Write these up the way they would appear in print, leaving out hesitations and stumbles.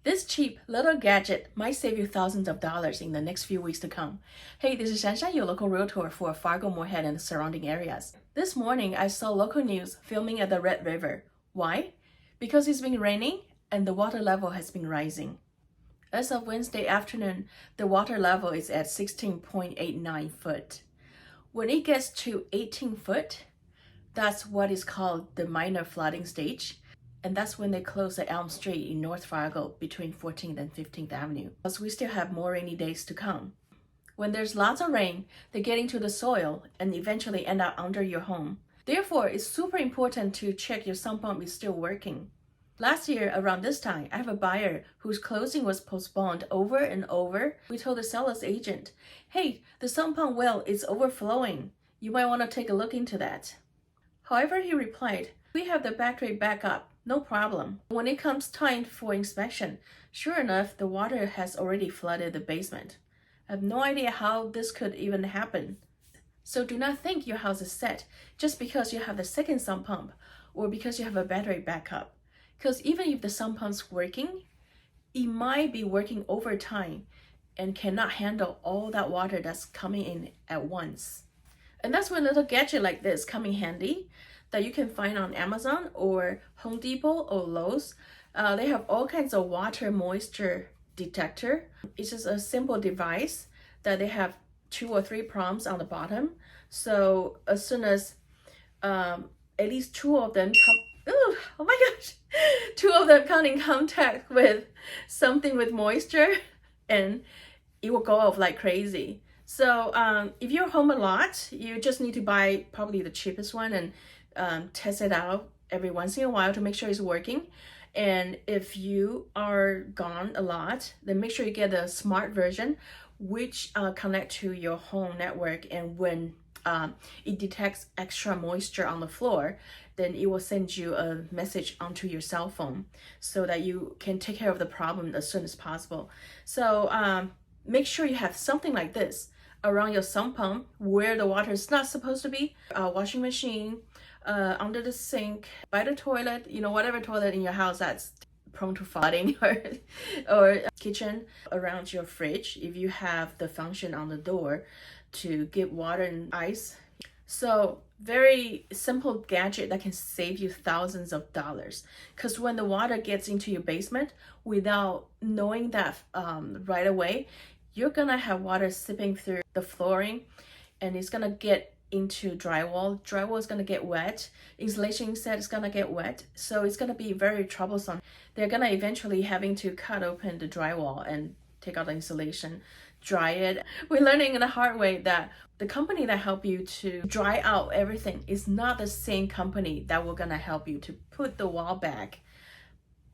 This cheap little gadget might save you thousands of dollars in the next few weeks to come. Hey, this is Shanshan, your local realtor for Fargo, Moorhead, and the surrounding areas. This morning, I saw local news filming at the Red River. Why? Because it's been raining and the water level has been rising. As of Wednesday afternoon, the water level is at 16.89 foot. When it gets to 18 foot, that's what is called the minor flooding stage. And that's when they close the Elm Street in North Fargo between 14th and 15th Avenue. Because we still have more rainy days to come. When there's lots of rain, they get into the soil and eventually end up under your home. Therefore, it's super important to check your sump pump is still working. Last year, around this time, I have a buyer whose closing was postponed over and over. We told the seller's agent, hey, the sump pump well is overflowing. You might want to take a look into that. However, he replied, we have the battery backup. No problem. When it comes time for inspection, sure enough, the water has already flooded the basement. I have no idea how this could even happen. So do not think your house is set just because you have the second sump pump or because you have a battery backup. Because even if the sump pump's working, it might be working overtime and cannot handle all that water that's coming in at once. And that's when a little gadget like this come in handy that you can find on Amazon or Home Depot or Lowe's. They have all kinds of water moisture detector. It's just a simple device that they have 2 or 3 prongs on the bottom. So as soon as at least 2 of them oh my gosh, 2 of them come in contact with something with moisture, and it will go off like crazy. So if you're home a lot, you just need to buy probably the cheapest one and test it out every once in a while to make sure it's working. And if you are gone a lot, then make sure you get the smart version, which connect to your home network. And when it detects extra moisture on the floor, then it will send you a message onto your cell phone so that you can take care of the problem as soon as possible. So make sure you have something like this around your sump pump where the water is not supposed to be, washing machine, under the sink, by the toilet, whatever toilet in your house that's prone to flooding, or kitchen, around your fridge if you have the function on the door to get water and ice. So very simple gadget that can save you thousands of dollars, because when the water gets into your basement without knowing that right away, you're gonna have water seeping through the flooring and it's gonna get into drywall. Drywall is gonna get wet. Insulation set is gonna get wet. So it's gonna be very troublesome. They're gonna eventually having to cut open the drywall and take out the insulation, dry it. We're learning in the hard way that the company that help you to dry out everything is not the same company that will gonna help you to put the wall back,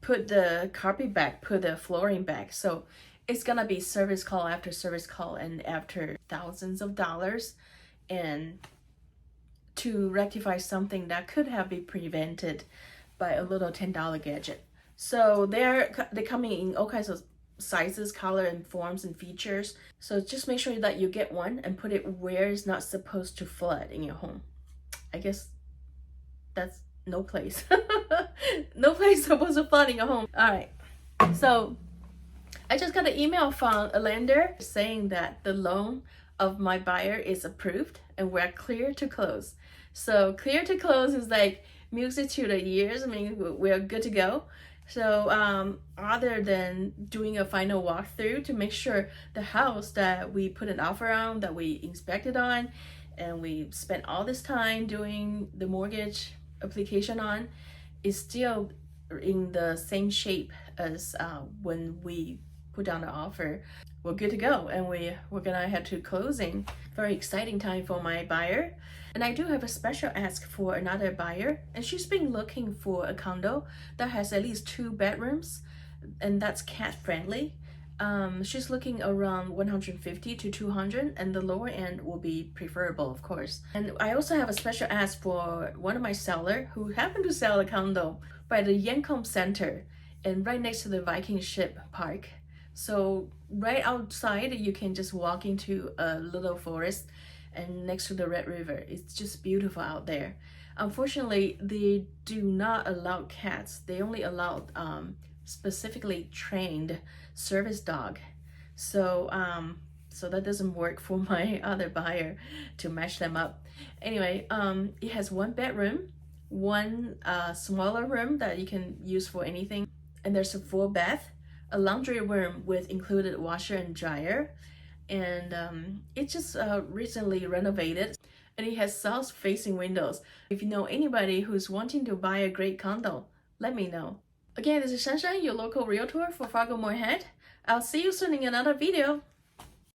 put the carpet back, put the flooring back. So it's gonna be service call after service call and after thousands of dollars, and to rectify something that could have been prevented by a little $10 gadget. So they're coming in all kinds of sizes, color, and forms and features. So just make sure that you get one and put it where it's not supposed to flood in your home. I guess that's no place. No place supposed to flood in your home. All right. So I just got an email from a lender saying that the loan of my buyer is approved and we're clear to close. So clear to close is like music to the ears. I mean, we're good to go. So other than doing a final walkthrough to make sure the house that we put an offer on, that we inspected on, and we spent all this time doing the mortgage application on, is still in the same shape as when we put down the offer, we're good to go, and we're gonna head to closing. Very exciting time for my buyer. And I do have a special ask for another buyer, and she's been looking for a condo that has at least 2 bedrooms and that's cat friendly. She's looking around 150 to 200, and the lower end will be preferable, of course. And I also have a special ask for one of my seller who happened to sell a condo by the Yancombe Center and right next to the Viking Ship Park. So right outside, you can just walk into a little forest and next to the Red River. It's just beautiful out there. Unfortunately, they do not allow cats. They only allow specifically trained service dog. So so that doesn't work for my other buyer to match them up. Anyway, it has 1 bedroom, 1 smaller room that you can use for anything, and there's a full bath, a laundry room with included washer and dryer, and it just recently renovated, and it has south-facing windows. If you know anybody who's wanting to buy a great condo, let me know. Again, this is Shanshan, your local realtor for Fargo Moorhead. I'll see you soon in another video.